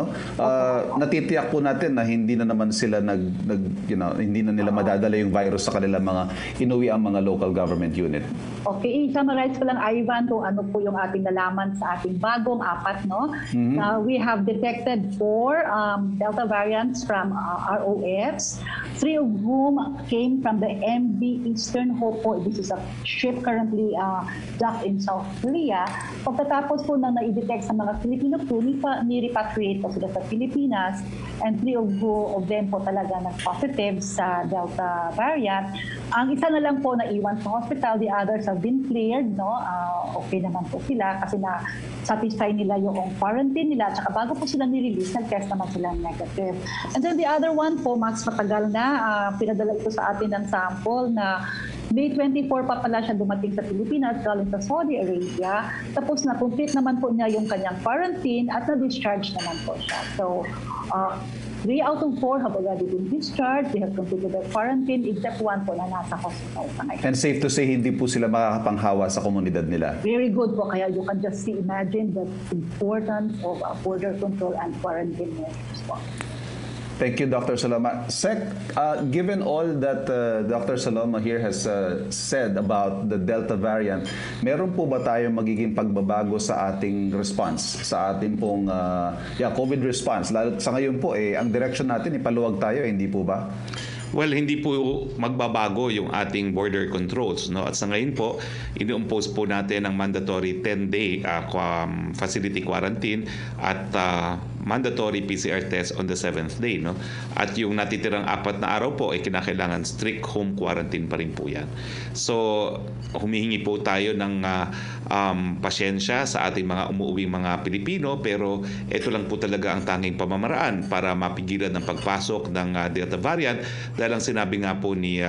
Speaker 7: natitiyak po natin na hindi na naman sila hindi na nila madadala yung virus sa kanilang mga inuwi ang mga local government unit.
Speaker 2: Okay, i-summarize ko lang, Ivan, kung ano po yung ating nalaman sa ating bagong 4, no? We have detected 4 Delta variants from ROFs, 3 of whom came from the MV Eastern Hope. This is a ship currently docked in South Korea. Pagkatapos po nang na-detect sa mga Filipino crew, ni-repatriate po sila sa Pilipinas, and 3 of them po talaga nag-positive sa Delta variant. Ang isa na lang po na iwan sa hospital, the others have been cleared, no? Okay naman po sila kasi na-satisfy nila yung quarantine nila, at saka bago po sila ni-release, nag-test naman sila negative. And then the other one po, mas matagal na, pinadala ito sa atin ng sample na May 24 pa pala siya dumating sa Pilipinas galing sa Saudi Arabia. Tapos na-complete naman po niya yung kanyang quarantine at na-discharge naman po siya. So, 3 out of 4 have already been discharged. They have completed their quarantine, except 1 po na nasa hospital pa ngayon.
Speaker 7: And safe to say, hindi po sila makakapanghawa sa komunidad nila?
Speaker 2: Very good po. Kaya you can just imagine the importance of border control and quarantine measures po.
Speaker 7: Thank you, Dr. Saloma. Sec, given all that Dr. Saloma here has said about the Delta variant, meron po ba tayong magiging pagbabago sa ating response, sa ating pong COVID response? Lalo sa ngayon po, ang direction natin, ipaluwag tayo, hindi po ba?
Speaker 1: Well, hindi po magbabago yung ating border controls, no? At sa ngayon po, ini-impose po natin ang mandatory 10-day facility quarantine at mandatory PCR test on the 7th day, no? At yung natitirang 4 na araw po ay kinakailangan strict home quarantine pa rin po yan. So, humihingi po tayo ng pasyensya sa ating mga umuuwing mga Pilipino, pero ito lang po talaga ang tanging pamamaraan para mapigilan ng pagpasok ng Delta variant. Dahil ang sinabi nga po ni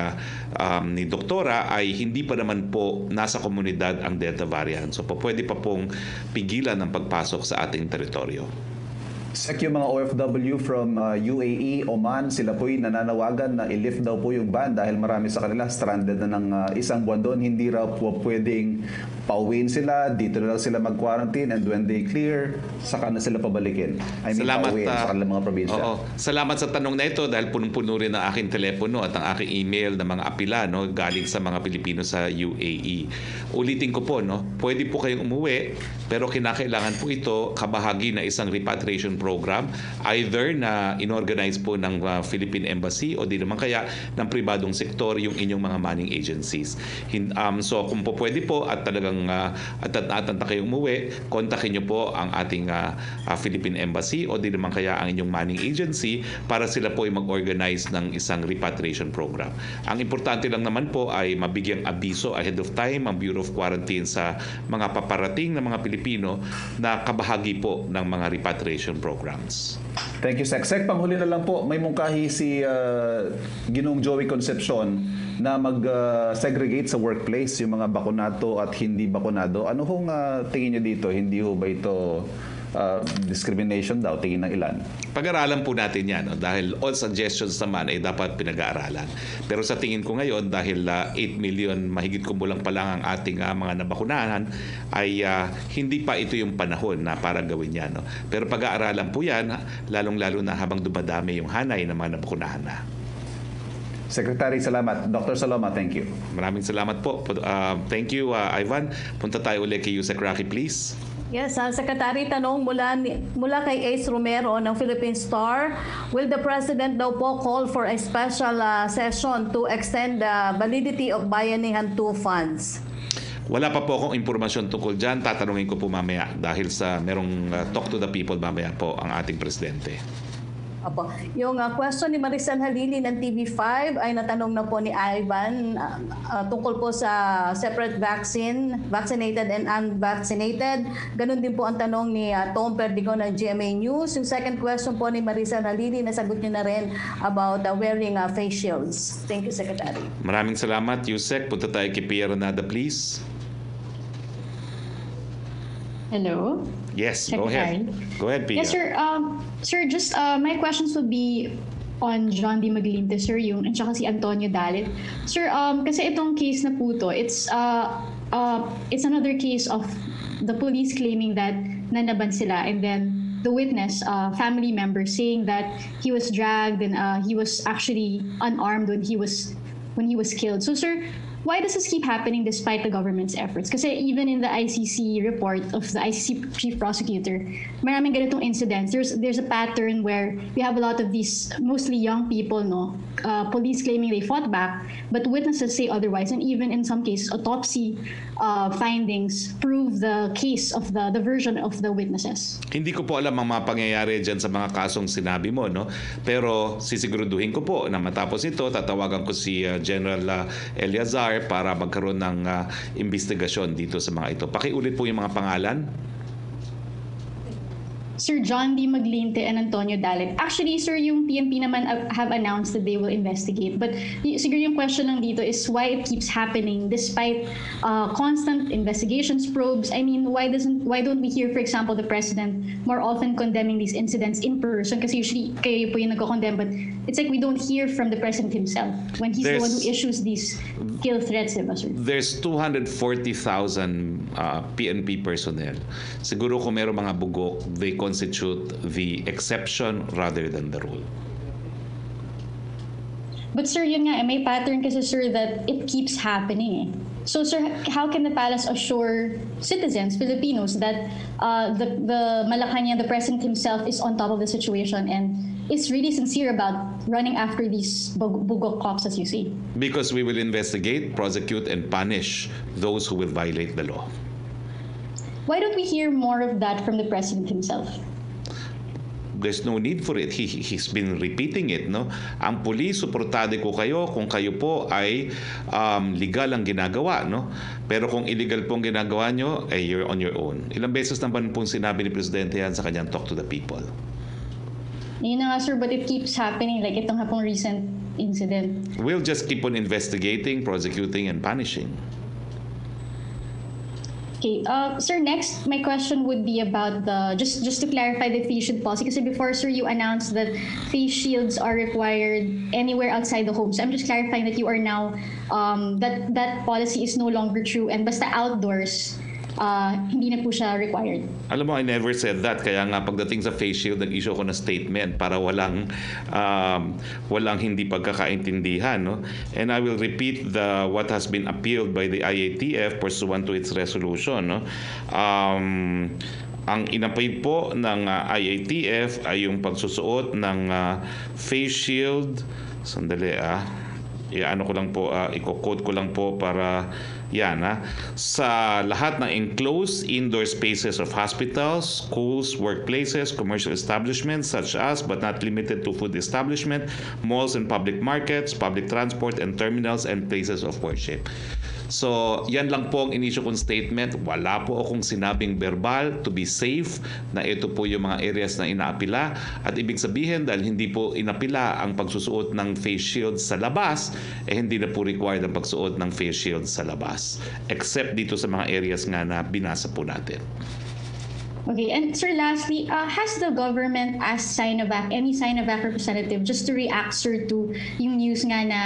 Speaker 1: Doktora ay hindi pa naman po nasa komunidad ang Delta variant. So pwede pa pong pigilan ng pagpasok sa ating teritoryo.
Speaker 7: Sek, yung mga OFW from UAE, Oman, sila po'y nananawagan na i-lift daw po yung ban dahil marami sa kanila stranded na ng isang buwan doon. Hindi raw po pwedeng pauwiin sila, dito na lang sila mag-quarantine, and when they clear, saka na sila pabalikin. Pauwiin sa kanilang mga probinsya.
Speaker 1: Salamat sa tanong na ito dahil punong-puno rin ang aking telepono at ang aking email na mga apila, no, galing sa mga Pilipino sa UAE. Ulitin ko po, no, pwede po kayong umuwi, pero kinakailangan po ito kabahagi na isang repatriation program, either na inorganize po ng Philippine Embassy o di naman kaya ng pribadong sektor yung inyong mga manning agencies. So kung po pwede po at talagang at kayong umuwi, kontakin nyo po ang ating Philippine Embassy o di naman kaya ang inyong manning agency para sila po ay mag-organize ng isang repatriation program. Ang importante lang naman po ay mabigyang abiso ahead of time ang Bureau of Quarantine sa mga paparating na mga Pilipino na kabahagi po ng mga repatriation programs.
Speaker 7: Thank you, Sek. Sek, panghuli na lang po, may mungkahi si Ginoong Joey Concepcion na mag-segregate sa workplace yung mga bakunado at hindi bakunado. Ano hong tingin niyo dito? Hindi ho ba ito discrimination daw, tingin ng ilan?
Speaker 1: Pag-aralan po natin yan, no? Dahil all suggestions naman ay dapat pinag-aaralan. Pero sa tingin ko ngayon, dahil 8 million mahigit kumulang pa lang ang ating mga nabakunahan, ay hindi pa ito yung panahon na para gawin yan. No? Pero pag-aaralan po yan, lalong-lalo na habang dumadami yung hanay ng mga nabakunahan na.
Speaker 7: Secretary, salamat. Dr. Saloma, thank you.
Speaker 1: Maraming salamat po. Thank you, Ivan. Punta tayo ulit kay Yusek Roque, please.
Speaker 4: Yes, Secretary, tanong mula kay Ace Romero ng Philippine Star, will the President daw po call for a special session to extend the validity of Bayanihan 2 funds?
Speaker 1: Wala pa po akong impormasyon tungkol dyan. Tatanungin ko po mamaya dahil sa merong talk to the people mamaya po ang ating Presidente.
Speaker 4: Apo. Yung question ni Maricel Halili ng TV5 ay natanong na po ni Ivan tungkol po sa separate vaccine, vaccinated and unvaccinated. Ganun din po ang tanong ni Tom Perdigon ng GMA News. Yung second question po ni Maricel Halili, nasagot niyo na rin about wearing face shields. Thank you, Secretary.
Speaker 1: Maraming salamat, Yusek. Punta tayo kay Pia Renada, please.
Speaker 8: Hello.
Speaker 1: Yes, go ahead. Go ahead, Pia.
Speaker 8: Yes, sir. Sir, just my questions would be on John D. Maglinte, sir, yung at saka si Antonio Dalit. Sir, kasi itong case na po to, it's another case of the police claiming that nanaban sila, and then the witness, family member, saying that he was dragged and he was actually unarmed when he was killed. So, sir, why does this keep happening despite the government's efforts? Kasi even in the ICC report of the ICC chief prosecutor, maraming ganitong incidents. There's a pattern where we have a lot of these mostly young people, no, police claiming they fought back, but witnesses say otherwise. And even in some cases, autopsy findings prove the case of the version of the witnesses.
Speaker 1: Hindi ko po alam ang mga pangyayari dyan sa mga kasong sinabi mo, no? Pero sisiguraduhin ko po na matapos ito, tatawagan ko si General Eliazar para magkaroon ng investigasyon dito sa mga ito. Pakiulit po yung mga pangalan.
Speaker 8: Sir John D. Maglinte and Antonio Dalit. Actually, sir, yung PNP naman have announced that they will investigate. But siguro yung question lang dito is why it keeps happening despite constant investigations, probes. I mean, why don't we hear, for example, the President more often condemning these incidents in person? Kasi usually kayo po yung nagko-condemn, but it's like we don't hear from the President himself when he's the one who issues these kill threats, diba, sir?
Speaker 1: There's 240,000 PNP personnel. Siguro kung meron mga bugok, they constitute the exception rather than the rule.
Speaker 8: But sir, yun nga, may pattern kasi sir that it keeps happening. So sir, how can the palace assure citizens, Filipinos, that the Malacañang, the president himself is on top of the situation and is really sincere about running after these bugok cops, as you say?
Speaker 1: Because we will investigate, prosecute, and punish those who will violate the law.
Speaker 8: Why don't we hear more of that from the president himself?
Speaker 1: There's no need for it. He's been repeating it, no? Ang pulis, suportado ko kayo kung kayo po ay legal ang ginagawa, no? Pero kung illegal pong ginagawa nyo, you're on your own. Ilang beses naman pong sinabi ni Presidente yan sa kanyang Talk to the People.
Speaker 8: Yun na nga sir, but it keeps happening, like itong hapong recent incident.
Speaker 1: We'll just keep on investigating, prosecuting, and punishing.
Speaker 8: Okay, sir, next, my question would be about just to clarify the face shield policy. Kasi before, sir, you announced that face shields are required anywhere outside the home. So I'm just clarifying that you are now, that policy is no longer true. And basta outdoors, hindi na po siya required.
Speaker 1: Alam mo, I never said that. Kaya nga pagdating sa face shield, nag-issue ko na statement para walang hindi pagkakaintindihan. No? And I will repeat what has been appealed by the IATF pursuant to its resolution. No? Ang inapay po ng IATF ay yung pagsusuot ng face shield. Sandali i-quote ko lang po para sa lahat ng enclosed indoor spaces of hospitals, schools, workplaces, commercial establishments such as but not limited to food establishment, malls and public markets, public transport and terminals and places of worship. So, yan lang po ang inisyo kong statement. Wala po akong sinabing verbal to be safe na ito po yung mga areas na inaapila. At ibig sabihin, dahil hindi po inapila ang pagsusuot ng face shield sa labas, hindi na po required ang pagsuot ng face shield sa labas. Except dito sa mga areas nga na binasa po natin.
Speaker 8: Okay, and sir, lastly, has the government asked Sinovac, any Sinovac representative, just to react, sir, to yung news nga na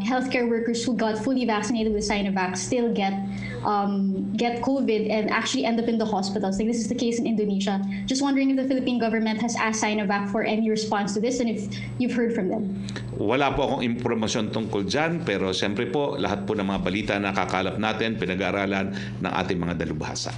Speaker 8: healthcare workers who got fully vaccinated with Sinovac still get COVID and actually end up in the hospitals? Like this is the case in Indonesia. Just wondering if the Philippine government has asked Sinovac for any response to this and if you've heard from them.
Speaker 1: Wala po akong impormasyon tungkol dyan, pero siyempre po, lahat po ng mga balita na kakalap natin, pinag-aaralan ng ating mga dalubhasa.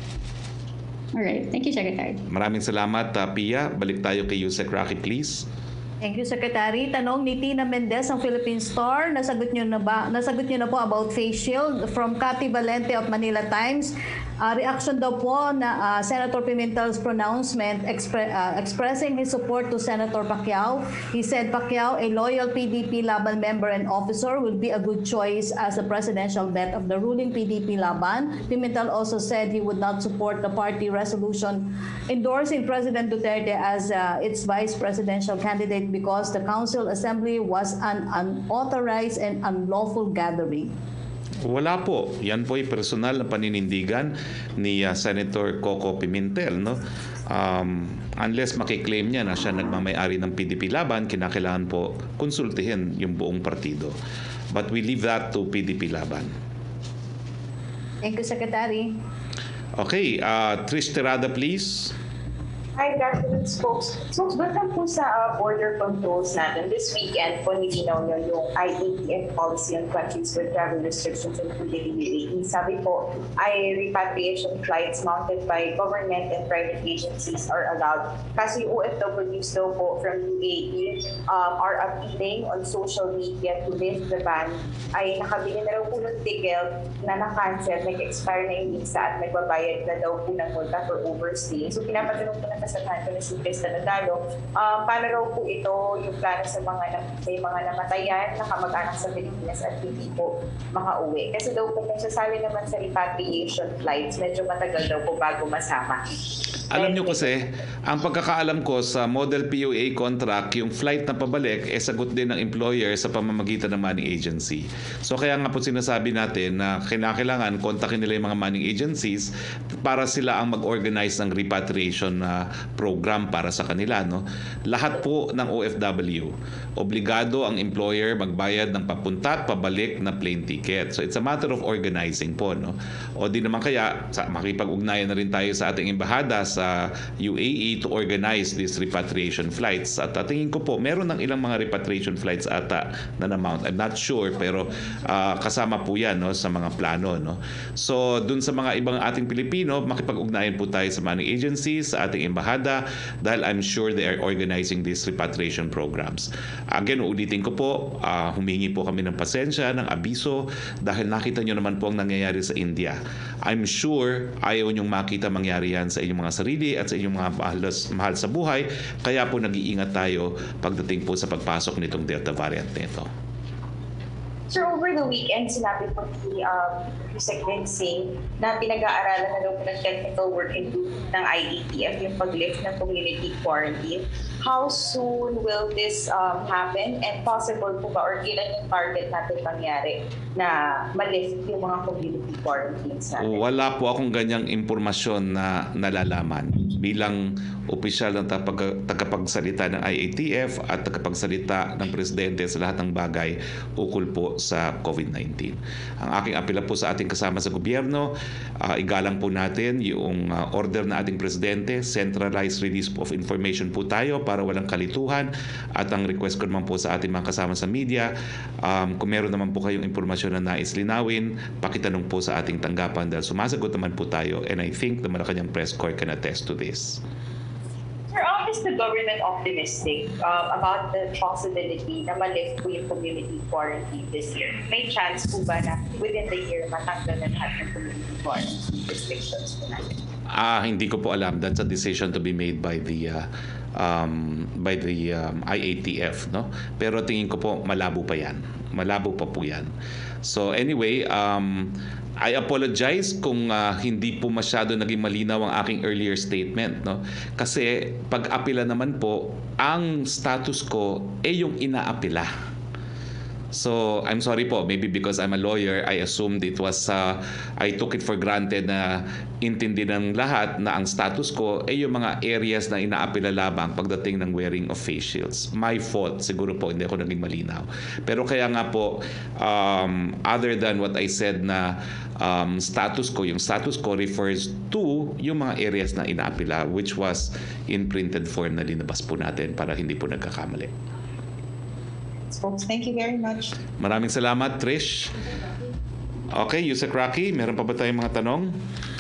Speaker 8: Alright. Thank you, Secretary.
Speaker 1: Maraming salamat, Pia. Balik tayo kay Yusek Roque, please.
Speaker 4: Thank you, Secretary. Tanong ni Tina Mendez ng Philippine Star. Nasagot niyo na po about face shield from Cathy Valente of Manila Times. Reaction daw po na Senator Pimentel's pronouncement expressing his support to Senator Pacquiao. He said Pacquiao, a loyal PDP Laban member and officer, will be a good choice as a presidential bet of the ruling PDP Laban. Pimentel also said he would not support the party resolution endorsing President Duterte as its vice presidential candidate because the Council Assembly was an unauthorized and unlawful gathering.
Speaker 1: Wala po. Yan po ay personal na paninindigan ni Senator Coco Pimentel. No? Unless makiklaim niya na siya nagmamay-ari ng PDP Laban, kinakailangan po konsultihin yung buong partido. But we leave that to PDP Laban.
Speaker 4: Thank you, Secretary.
Speaker 1: Okay, Trish Terada, please.
Speaker 9: Hi, good afternoon, Spokesperson po sa border controls natin. This weekend po nilinaw nyo yung IATF policy on countries with travel restrictions including UAE. Sabi po, ay repatriation flights mounted by government and private agencies are allowed. Kasi yung OFWs daw po from UAE are appealing on social media to lift the ban. Ay nakabili na raw po ng ticket na na-cancel, nag-expire na yung visa at nagbabayad na daw po ng multa for overstay. So pinapatanong po na kasabahan ko na si Krista Nadalo, paano raw po ito yung plano sa mga namatayan na kamag-anak sa Pilipinas at hindi po makauwi. Kasi daw po kung sasali naman sa repatriation flights, medyo matagal daw po bago masama.
Speaker 1: Alam nyo kasi, ang pagkakaalam ko sa model POA contract, yung flight na pabalik, sagot din ng employer sa pamamagitan ng money agency. So kaya nga po sinasabi natin na kailangan kontakin nila yung mga money agencies para sila ang mag-organize ng repatriation program para sa kanila. No? Lahat po ng OFW, obligado ang employer magbayad ng papunta at pabalik na plane ticket. So it's a matter of organizing po. No? O di naman kaya, makipag-ugnayan na rin tayo sa ating embahada sa sa UAE to organize these repatriation flights. At tingin ko po, meron ng ilang mga repatriation flights ata na na-mount. I'm not sure, pero kasama po yan, no, sa mga plano. No? So, dun sa mga ibang ating Pilipino, makipag-ugnayan po tayo sa money agencies, sa ating embahada, dahil I'm sure they are organizing these repatriation programs. Again, uulitin ko po, humingi po kami ng pasensya, ng abiso, dahil nakita nyo naman po ang nangyayari sa India. I'm sure ayaw nyong makita mangyari yan sa inyong mga sarili at sa inyong mga mahal sa buhay, kaya po nag-iingat tayo pagdating po sa pagpasok nitong Delta variant nito.
Speaker 9: Sir, over the weekend, sinabi po ni Yusek Vincing na pinag-aaralan na daw po ng technical working group ng IATF yung pag-lift ng community quarantine. How soon will this happen? And possible po ba, or kailan yung target natin mangyari na ma-lift yung mga community quarantines natin?
Speaker 1: Wala po akong ganyang impormasyon na nalalaman. Bilang opisyal ng tagapagsalita ng IATF at tagapagsalita ng Presidente sa lahat ng bagay ukol po sa COVID-19. Ang aking apela po sa ating kasama sa gobyerno, igalang po natin yung order na ating Presidente, centralized release of information po tayo para walang kalituhan, at ang request ko naman po sa ating mga kasama sa media, kung meron naman po kayong impormasyon na nais linawin, pakitanong po sa ating tanggapan dahil sumasagot naman po tayo, and I think the Malacañang Press Corps can attest to this.
Speaker 9: Sir, is the government optimistic about the possibility na ma-lift po yung community quarantine this year? May chance po ba na within the year matanggal na lahat ng community quarantine restrictions po natin?
Speaker 1: Hindi ko po alam. That's a decision to be made by the IATF, no? Pero tingin ko po malabo pa yan. Malabo pa po yan. So anyway, I apologize kung hindi po masyado naging malinaw ang aking earlier statement, no? Kasi pag-apela naman po, ang status ko ay yung inaapela. So, I'm sorry po, maybe because I'm a lawyer, I assumed it was, I took it for granted na intindi ng lahat na ang status ko ay yung mga areas na inaapela lamang pagdating ng wearing of face shields. My fault, siguro po, hindi ako naging malinaw. Pero kaya nga po, other than what I said na status ko, yung status ko refers to yung mga areas na inaapela, which was in printed form na linabas po natin para hindi po nagkakamali.
Speaker 9: Folks, thank you very much.
Speaker 1: Maraming salamat, Trish. Okay, Yusek Roque, meron pa ba tayong mga tanong?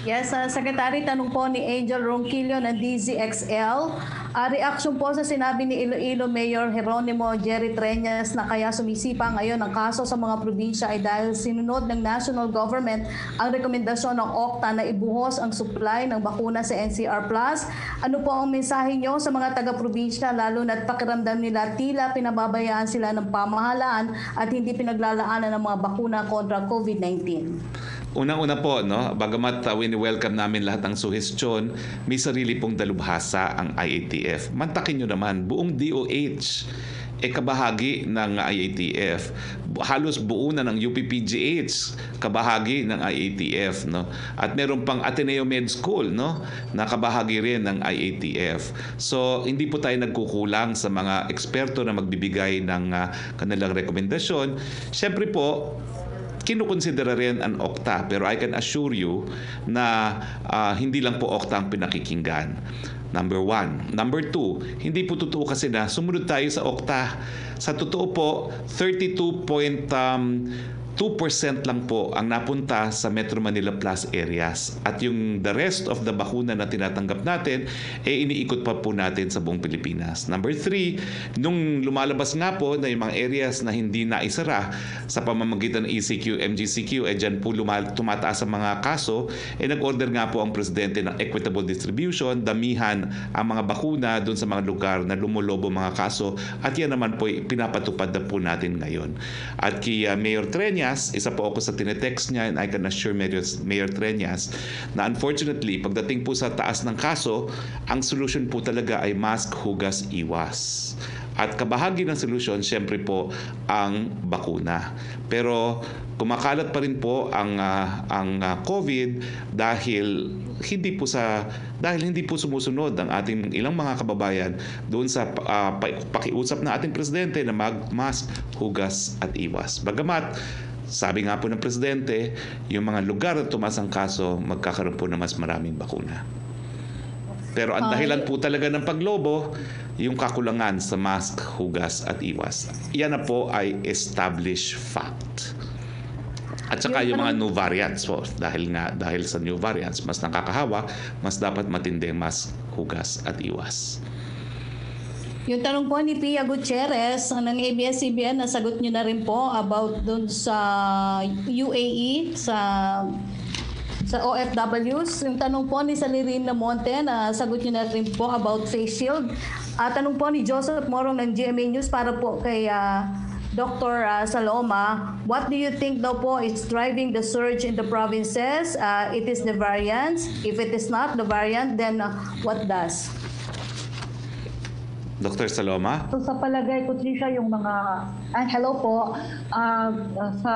Speaker 4: Yes, Secretary, tanong po ni Angel Ronquillo ng DZXL. Reaksyon po sa sinabi ni Iloilo Mayor Jeronimo Jerry Treñas na kaya sumisipa ngayon ang kaso sa mga probinsya ay dahil sinunod ng national government ang rekomendasyon ng OCTA na ibuhos ang supply ng bakuna sa NCR+. Ano po ang mensahe nyo sa mga taga-probinsya, lalo na't pakiramdam nila tila pinababayaan sila ng pamahalaan at hindi pinaglalaanan ng mga bakuna kontra COVID-19?
Speaker 1: Unang-una po, no, bagamat wini-welcome namin lahat ng suhestyon, may sarili pong dalubhasa ang IATF. Mantakin nyo naman, buong DOH kabahagi ng IATF. Halos buo na ng UPPGH kabahagi ng IATF, no. At meron pang Ateneo Med School, no, na kabahagi rin ng IATF. So hindi po tayo nagkukulang sa mga eksperto na magbibigay ng kanilang rekomendasyon. Siyempre po, kinukonsidera rin ang OCTA, pero I can assure you na hindi lang po OCTA ang pinakikinggan. Number one. Number two, hindi po totoo kasi na sumunod tayo sa OCTA. Sa totoo po, 32.2% lang po ang napunta sa Metro Manila Plus areas. At yung the rest of the bakuna na tinatanggap natin, iniikot pa po natin sa buong Pilipinas. Number three, nung lumalabas nga po na yung mga areas na hindi naisara sa pamamagitan ng ECQ, MGCQ, dyan po tumataas ang mga kaso, nag-order nga po ang Presidente ng equitable distribution, damihan ang mga bakuna doon sa mga lugar na lumulobo mga kaso, at yan naman po pinapatupad na po natin ngayon. At kay Mayor Treñas, isa po ako sa tinetext niya, and I can assure Mayor Treñas na unfortunately, pagdating po sa taas ng kaso, ang solution po talaga ay mask, hugas, iwas. At kabahagi ng solusyon, siyempre po, ang bakuna. Pero kumakalat pa rin po ang COVID dahil hindi po sumusunod ang ating ilang mga kababayan doon sa pakiusap na ating Presidente na mag-mask, hugas at iwas. Bagamat sabi nga po ng Presidente, yung mga lugar na tumaas ang kaso, magkakaroon po na mas maraming bakuna. Pero ang dahilan po talaga ng paglobo, yung kakulangan sa mask, hugas at iwas. Yan na po ay established fact. At saka yung mga new variants po, dahil sa new variants, mas nakakahawa, mas dapat matindi mask, hugas at iwas.
Speaker 4: Yung tanong po ni Pia Gutierrez ng ABS-CBN, nasagot niyo na rin po about dun sa UAE, sa OFWs. Yung tanong po ni Salirin Namonte, nasagot niyo na rin po about face shield. Tanong po ni Joseph Morong ng GMA News para po kay Dr. Saloma, what do you think daw po is driving the surge in the provinces? It is the variants. If it is not the variant, then what does?
Speaker 1: Dr. Saloma?
Speaker 2: So sa palagay ko, Trisha, yung mga, hello po, sa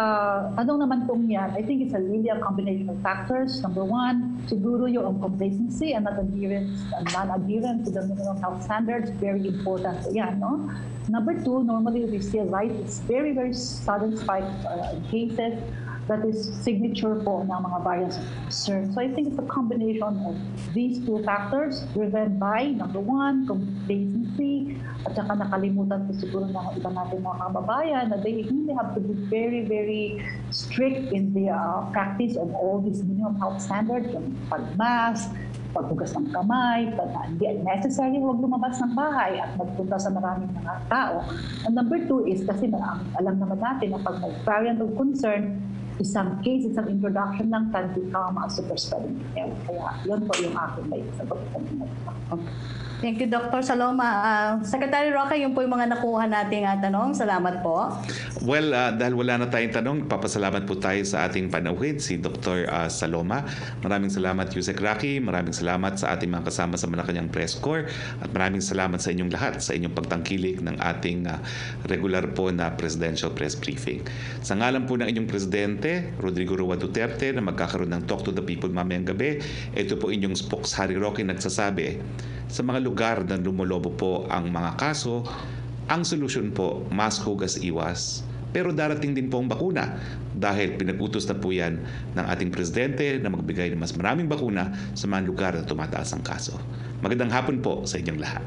Speaker 2: tanong naman pong yan, I think it's really a combination of factors. Number one, siguro yung complacency and not adherence and non-adherence to the minimum health standards, very important po yan, no? Number two, normally we see a rise, it's very, very sudden spike in cases. That is signature po ng mga variants of concern. So I think it's a combination of these two factors driven by, number one, complacency, at saka nakalimutan po siguro ng iba natin mga kababayan na they really have to be very, very strict in the practice of all these minimum health standards, yung pag-mask, paghugas ng kamay, hindi necessary huwag lumabas ng bahay at magpunta sa maraming mga tao. And number two is kasi alam naman natin na pag may variant of concern, isang case, isang introduction lang can become a super spreading. Kaya yun po yung aking may sagot.
Speaker 4: Thank you, Dr. Saloma. Secretary Roque, yun po yung mga nakuha nating tanong. Salamat po.
Speaker 1: Well, dahil wala na tayong tanong, papasalamat po tayo sa ating panauhin, si Dr. Saloma. Maraming salamat, Yusek Roque. Maraming salamat sa ating mga kasama sa Malacañang Press Corps. At maraming salamat sa inyong lahat, sa inyong pagtangkilik ng ating regular po na presidential press briefing. Sa ngalan po ng inyong Presidente, Rodrigo Roa Duterte, na magkakaroon ng Talk to the People mamayang gabi, ito po inyong Spokesperson Roque nagsasabi, sa mga lugar na lumulobo po ang mga kaso, ang solusyon po, mask, hugas, iwas. Pero darating din po ang bakuna dahil pinag-utos na po yan ng ating Presidente na magbigay ng mas maraming bakuna sa mga lugar na tumataas ang kaso. Magandang hapon po sa inyong lahat.